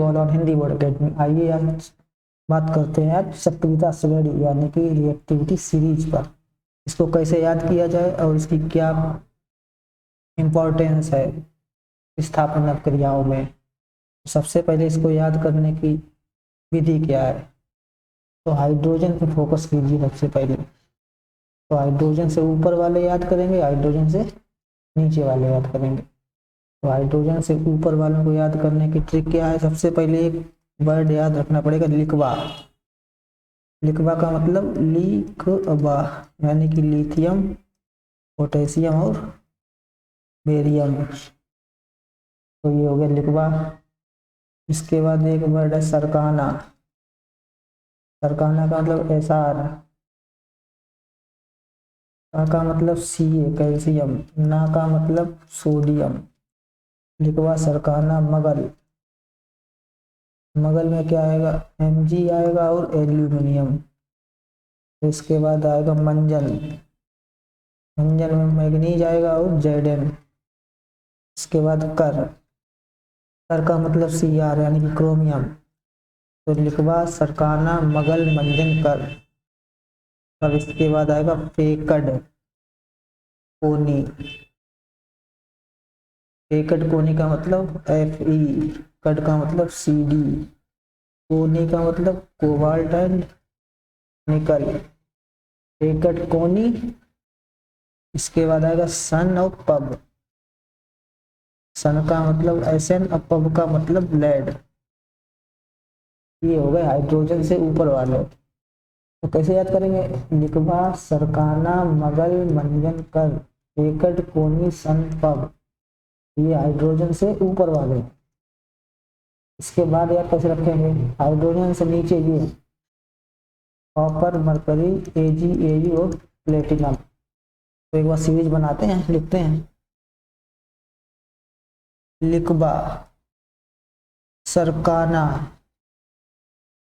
On Hindi word academy. आइए आज बात करते हैं आज सक्रियता श्रेणी यानी कि रिएक्टिविटी सीरीज पर। इसको कैसे याद किया जाए और इसकी क्या इम्पोर्टेंस है स्थापना क्रियाओं में। सबसे पहले इसको याद करने की विधि क्या है, तो हाइड्रोजन पे फोकस कीजिए सबसे पहले। तो हाइड्रोजन से ऊपर वाले याद करेंगे, हाइड्रोजन से नीचे वाले याद करेंगे। तो हाइड्रोजन से ऊपर वालों को याद करने की ट्रिक क्या है, सबसे पहले एक वर्ड याद रखना पड़ेगा, लिखवा। लिखवा का मतलब लिखवा यानी कि लिथियम, पोटेशियम और बेरियम। तो ये हो गया लिखवा। इसके बाद एक वर्ड है सरकाना। सरकाना का मतलब एसआर, का मतलब सी कैल्शियम, ना का मतलब सोडियम। लिखवा सरकाना मगल। मगल में क्या आएगा, Mg आएगा और एल्यूमिनियम। इसके बाद आएगा मंजन। मंजन में मैग्नीज आएगा और Zn। इसके बाद कर। कर का मतलब Cr यानी कि क्रोमियम। तो लिखवा सरकाना मगल मंजन कर। अब इसके बाद आएगा फेकड कोनी। फेकड कोनी का मतलब Fe। कड का मतलब Cd। कोनी का मतलब कोबाल्ट एंड निकल। फेकड कोनी। इसके बाद आएगा सन और पब। सन का मतलब Sn और पब का मतलब लेड। ये हो गए हाइड्रोजन से ऊपर वाले। तो कैसे याद करेंगे, लिखवा सरकाना मगल मंजन कर फेकड कोनी सन पब। ये हाइड्रोजन से ऊपर वाले। इसके बाद यार कैसे रखेंगे, हाइड्रोजन से नीचे ये कॉपर मरकरी Ag Au और प्लेटिनम। तो एक बार सीरीज बनाते हैं, लिखते हैं। लिखवा सरकाना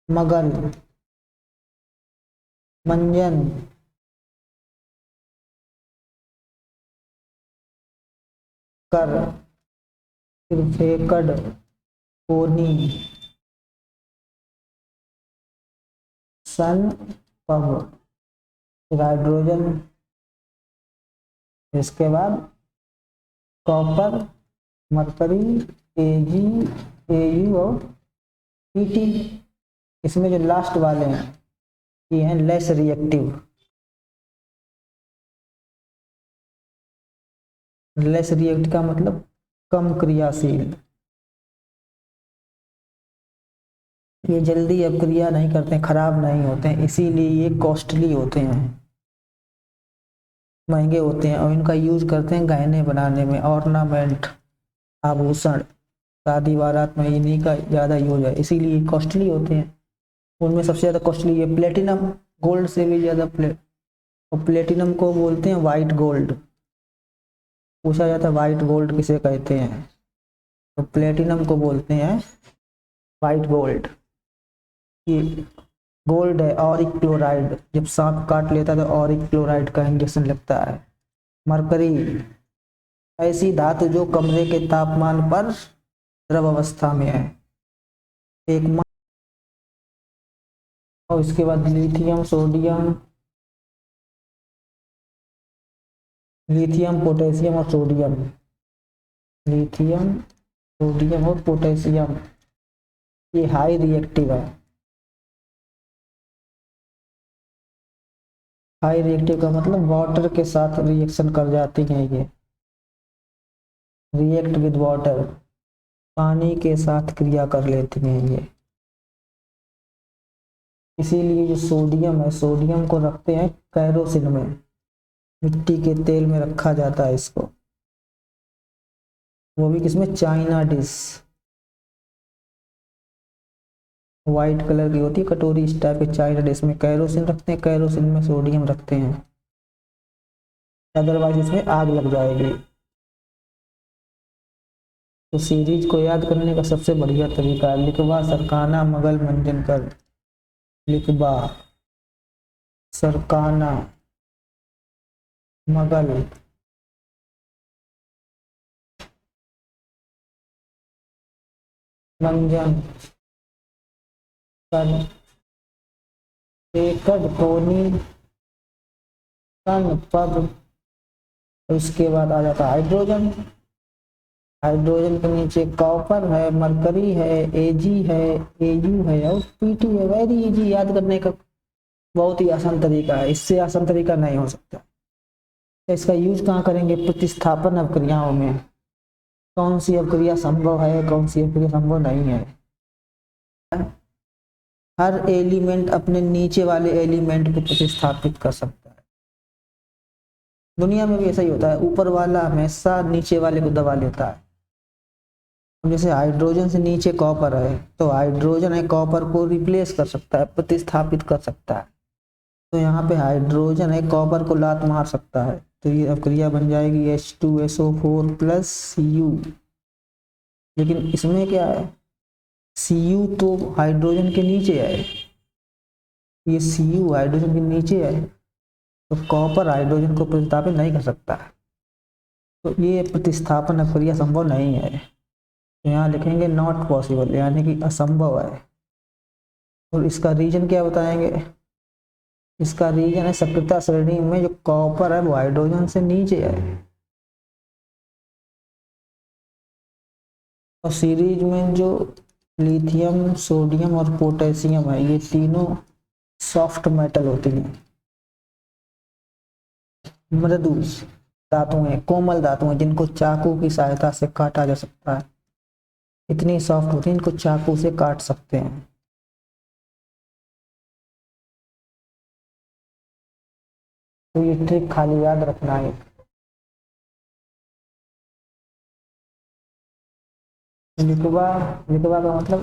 मगल मंजन कर फिर फेकड कोनी सन पब फिर हाइड्रोजन। इसके बाद कॉपर मरकरी Ag Au और Pt। इसमें जो लास्ट वाले हैं ये हैं लेस रिएक्टिव। लेस रिएक्ट का मतलब कम क्रियाशील। ये जल्दी अपक्रिया नहीं करते, खराब नहीं होते हैं, इसीलिए ये कॉस्टली होते हैं, महंगे होते हैं। और इनका यूज करते हैं गहने बनाने में, ऑर्नामेंट, आभूषण। शादी बारात में इन्हीं का ज़्यादा यूज है, इसीलिए कॉस्टली होते हैं। उनमें सबसे ज़्यादा कॉस्टली है प्लेटिनम, गोल्ड से भी ज़्यादा और प्लेटिनम को बोलते हैं वाइट गोल्ड। पूछा जाता है वाइट गोल्ड किसे कहते हैं, तो प्लेटिनम को बोलते हैं वाइट गोल्ड। ये गोल्ड है। ऑरिक क्लोराइड, जब सांप काट लेता है तो ऑरिक क्लोराइड का इंजेक्शन लगता है। मरकरी ऐसी धातु जो कमरे के तापमान पर द्रव अवस्था में है। एक और इसके बाद लिथियम सोडियम, लिथियम पोटेशियम और सोडियम। लिथियम सोडियम और पोटेशियम ये हाई रिएक्टिव है। हाई रिएक्टिव का मतलब वाटर के साथ रिएक्शन कर जाती हैं ये, रिएक्ट विद वाटर, पानी के साथ क्रिया कर लेती हैं ये। इसीलिए जो सोडियम है, सोडियम को रखते हैं कैरोसिन में, मिट्टी के तेल में रखा जाता है इसको, वो भी किसमें, चाइना डिश, व्हाइट कलर की होती है कटोरी इस टाइप के, चाइना डिश में कैरोसिन रखते हैं, कैरोसिन में सोडियम रखते हैं, अदरवाइज इसमें आग लग जाएगी। तो सीरीज को याद करने का सबसे बढ़िया तरीका है लिखवा सरकाना मगल मंजन कर। लिखवा सरकाना मगल मंजन कर एकड कोनी सन पब। उसके बाद आ जाता है हाइड्रोजन। हाइड्रोजन के नीचे कॉपर है, मरकरी है, एजी है, एयू है और पीटी है। वेरी इजी, याद करने का बहुत ही आसान तरीका है, इससे आसान तरीका नहीं हो सकता। तो इसका यूज कहाँ करेंगे? प्रतिस्थापन अवक्रियाओं में। कौन सी अवक्रिया संभव है, कौन सी अवक्रिया संभव नहीं है। हर एलिमेंट अपने नीचे वाले एलिमेंट को प्रतिस्थापित कर सकता है। दुनिया में भी ऐसा ही होता है, ऊपर वाला हमेशा नीचे वाले को दबा लेता है। जैसे हाइड्रोजन से नीचे कॉपर है तो हाइड्रोजन है कॉपर को रिप्लेस कर सकता है, प्रतिस्थापित कर सकता है। तो यहाँ पे हाइड्रोजन है कॉपर को लात मार सकता है, तो ये अवक्रिया बन जाएगी H2SO4 प्लस Cu। लेकिन इसमें क्या है, Cu तो हाइड्रोजन के नीचे है, ये Cu हाइड्रोजन के नीचे है, तो कॉपर हाइड्रोजन को प्रतिस्थापित नहीं कर सकता। तो ये प्रतिस्थापन अवक्रिया संभव नहीं है। तो यहाँ लिखेंगे नॉट पॉसिबल, यानी कि असंभव है। और इसका रीजन क्या बताएंगे? इसका रीजन है सक्रियता श्रेणी में जो कॉपर है वो हाइड्रोजन से नीचे है, और सीरीज में जो लिथियम, सोडियम और पोटेशियम है, ये तीनों सॉफ्ट मेटल होती हैं, मृदु धातुएं, कोमल धातुएं, जिनको चाकू की सहायता से काटा जा सकता है। इतनी सॉफ्ट होती है, इनको चाकू से काट सकते हैं। तो ये ट्रिक खाली याद रखना है। लिखबा, लिखबा का मतलब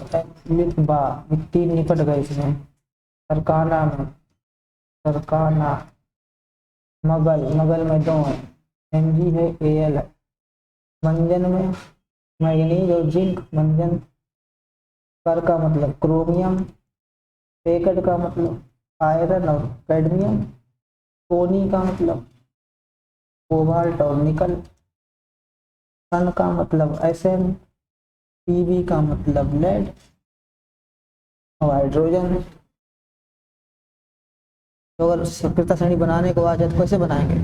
लिखबा, मिट्टी निपट गई इसमें। सरकाना में, सरकाना। मगल, मगल में दो है, Mg है, Al है। मंजन में मैग्नीज और जिंक, मंजन। कर का मतलब क्रोमियम, पेकड का मतलब आयरन और कैडमियम, कोनी का मतलब कोबाल्ट और निकल, सन का मतलब Sn, Pb का मतलब लेड और हाइड्रोजन। तो अगर सक्रियता श्रेणी बनाने को आ जाए तो कैसे बनाएंगे?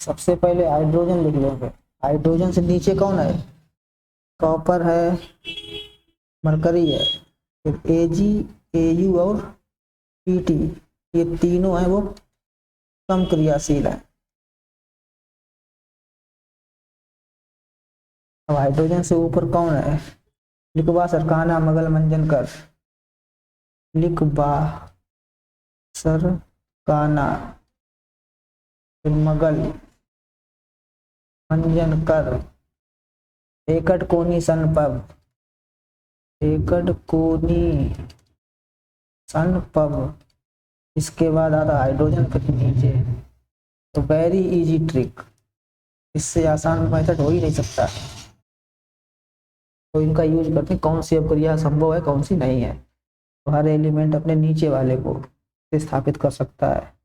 सबसे पहले हाइड्रोजन लिख लेंगे। हाइड्रोजन से नीचे कौन है? कॉपर है, मरकरी है, फिर Ag, Au और Pt, ये तीनों हैं वो कम क्रियाशील है। अब हाइड्रोजन से ऊपर कौन है? लिखबा, सरकाना, मगल, मंजन, कर। लिखबा, सरकाना, फिर मगल, मंजन, कर, एकड कोनी सन पब, एकड कोनी सन पब। इसके बाद आता हाइड्रोजन के नीचे। तो वेरी इजी ट्रिक, इससे आसान मेथड हो ही नहीं सकता। तो इनका यूज करते हैं कौन सी अवक्रिया संभव है, कौन सी नहीं है। तो हर एलिमेंट अपने नीचे वाले को स्थापित कर सकता है।